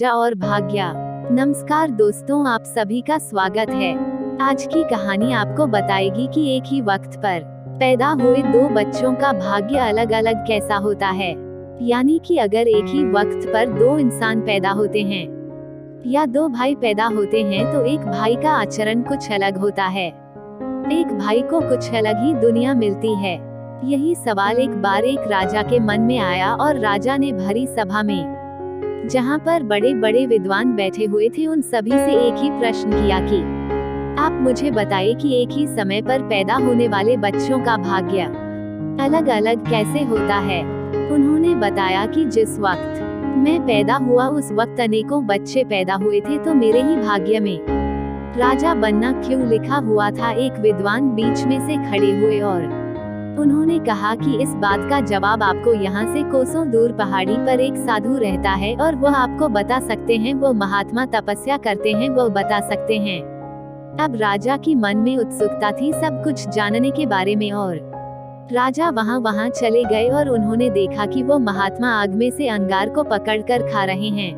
राजा और भाग्य। नमस्कार दोस्तों, आप सभी का स्वागत है। आज की कहानी आपको बताएगी कि एक ही वक्त पर पैदा हुए दो बच्चों का भाग्य अलग अलग कैसा होता है। यानी कि अगर एक ही वक्त पर दो इंसान पैदा होते हैं या दो भाई पैदा होते हैं तो एक भाई का आचरण कुछ अलग होता है, एक भाई को कुछ अलग ही दुनिया मिलती है। यही सवाल एक बार एक राजा के मन में आया और राजा ने भरी सभा में, जहाँ पर बड़े बड़े विद्वान बैठे हुए थे, उन सभी से एक ही प्रश्न किया कि आप मुझे बताइए कि एक ही समय पर पैदा होने वाले बच्चों का भाग्य अलग अलग कैसे होता है। उन्होंने बताया कि जिस वक्त मैं पैदा हुआ उस वक्त अनेकों बच्चे पैदा हुए थे, तो मेरे ही भाग्य में राजा बनना क्यों लिखा हुआ था। एक विद्वान बीच में से खड़े हुए और उन्होंने कहा कि इस बात का जवाब आपको यहाँ से कोसों दूर पहाड़ी पर एक साधु रहता है और वह आपको बता सकते हैं। वो महात्मा तपस्या करते हैं, वो बता सकते हैं। अब राजा की मन में उत्सुकता थी सब कुछ जानने के बारे में, और राजा वहाँ चले गए और उन्होंने देखा कि वो महात्मा आग में से अंगार को पकड़कर खा रहे हैं।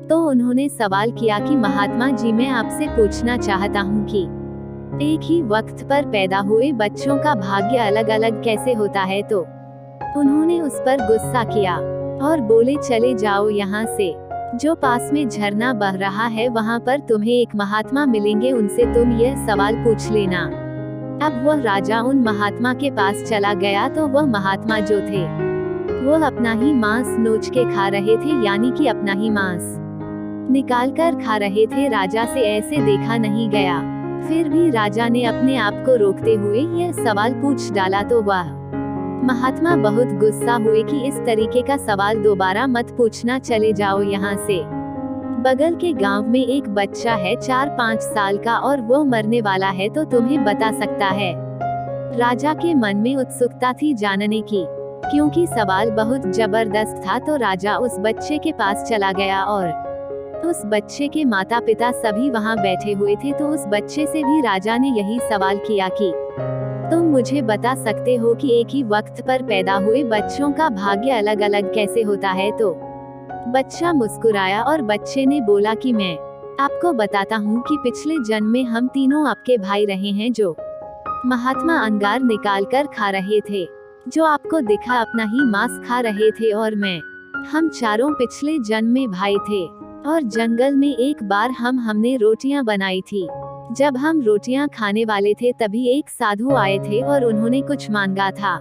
तो उन्होंने सवाल किया कि महात्मा जी, मैं आपसे पूछना चाहता हूँ कि एक ही वक्त पर पैदा हुए बच्चों का भाग्य अलग अलग कैसे होता है। तो उन्होंने उस पर गुस्सा किया और बोले, चले जाओ यहाँ से, जो पास में झरना बह रहा है वहाँ पर तुम्हें एक महात्मा मिलेंगे, उनसे तुम यह सवाल पूछ लेना। अब वह राजा उन महात्मा के पास चला गया तो वह महात्मा जो थे वो अपना ही मांस नोच के खा रहे थे, यानी कि अपना ही मांस निकाल कर खा रहे थे। राजा से ऐसे देखा नहीं गया। फिर भी राजा ने अपने आप को रोकते हुए यह सवाल पूछ डाला तो वह महात्मा बहुत गुस्सा हुए कि इस तरीके का सवाल दोबारा मत पूछना, चले जाओ यहाँ से। बगल के गांव में एक बच्चा है 4-5 साल का और वो मरने वाला है, तो तुम्हें बता सकता है। राजा के मन में उत्सुकता थी जानने की, क्योंकि सवाल बहुत जबरदस्त था। तो राजा उस बच्चे के पास चला गया और उस बच्चे के माता पिता सभी वहाँ बैठे हुए थे। तो उस बच्चे से भी राजा ने यही सवाल किया कि तुम मुझे बता सकते हो कि एक ही वक्त पर पैदा हुए बच्चों का भाग्य अलग अलग कैसे होता है। तो बच्चा मुस्कुराया और बच्चे ने बोला कि मैं आपको बताता हूँ कि पिछले जन्म में हम तीनों आपके भाई रहे हैं, जो महात्मा अंगार निकाल कर खा रहे थे, जो आपको दिखा अपना ही मांस खा रहे थे, और मैं, हम चारों पिछले जन्म में भाई थे। और जंगल में एक बार हमने रोटियां बनाई थी। जब हम रोटियां खाने वाले थे तभी एक साधु आए थे और उन्होंने कुछ मांगा था,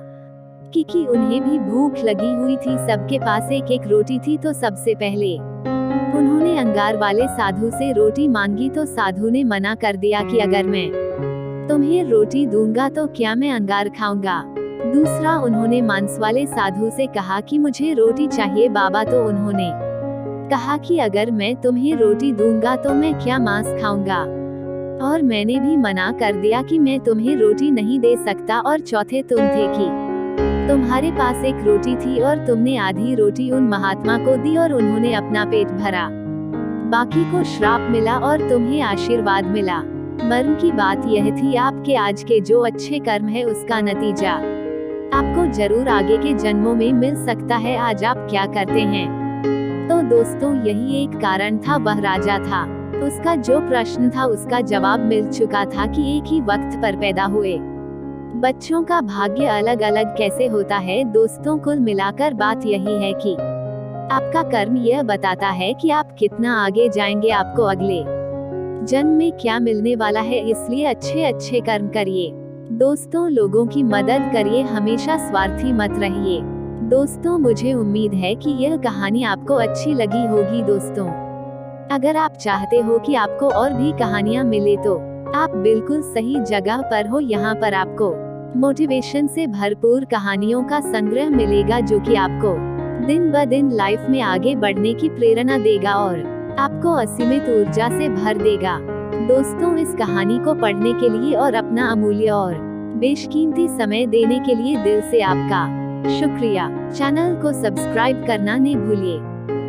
क्योंकि उन्हें भी भूख लगी हुई थी। सबके पास एक एक रोटी थी। तो सबसे पहले उन्होंने अंगार वाले साधु से रोटी मांगी, तो साधु ने मना कर दिया कि अगर मैं तुम्हें रोटी दूंगा तो क्या मैं अंगार खाऊंगा। दूसरा उन्होंने मांस वाले साधु से कहा कि मुझे रोटी चाहिए बाबा, तो उन्होंने कहा कि अगर मैं तुम्हें रोटी दूंगा तो मैं क्या मांस खाऊंगा। और मैंने भी मना कर दिया कि मैं तुम्हें रोटी नहीं दे सकता। और चौथे तुम थे कि तुम्हारे पास एक रोटी थी और तुमने आधी रोटी उन महात्मा को दी और उन्होंने अपना पेट भरा, बाकी को श्राप मिला और तुम्हें आशीर्वाद मिला। मर्म की बात यह थी, आपके आज के जो अच्छे कर्म है उसका नतीजा आपको जरूर आगे के जन्मों में मिल सकता है। आज आप क्या करते हैं। तो दोस्तों, यही एक कारण था। वह राजा था, उसका जो प्रश्न था उसका जवाब मिल चुका था कि एक ही वक्त पर पैदा हुए बच्चों का भाग्य अलग अलग कैसे होता है। दोस्तों, कुल मिलाकर बात यही है कि आपका कर्म यह बताता है कि आप कितना आगे जाएंगे, आपको अगले जन्म में क्या मिलने वाला है। इसलिए अच्छे अच्छे कर्म करिए दोस्तों, लोगों की मदद करिए, हमेशा स्वार्थी मत रहिए। दोस्तों, मुझे उम्मीद है कि यह कहानी आपको अच्छी लगी होगी। दोस्तों, अगर आप चाहते हो कि आपको और भी कहानियाँ मिले तो आप बिल्कुल सही जगह पर हो। यहाँ पर आपको मोटिवेशन से भरपूर कहानियों का संग्रह मिलेगा, जो कि आपको दिन ब दिन लाइफ में आगे बढ़ने की प्रेरणा देगा और आपको असीमित ऊर्जा से भर देगा। दोस्तों, इस कहानी को पढ़ने के लिए और अपना अमूल्य और बेशकीमती समय देने के लिए दिल से आपका शुक्रिया। चैनल को सब्सक्राइब करना न भूलिए।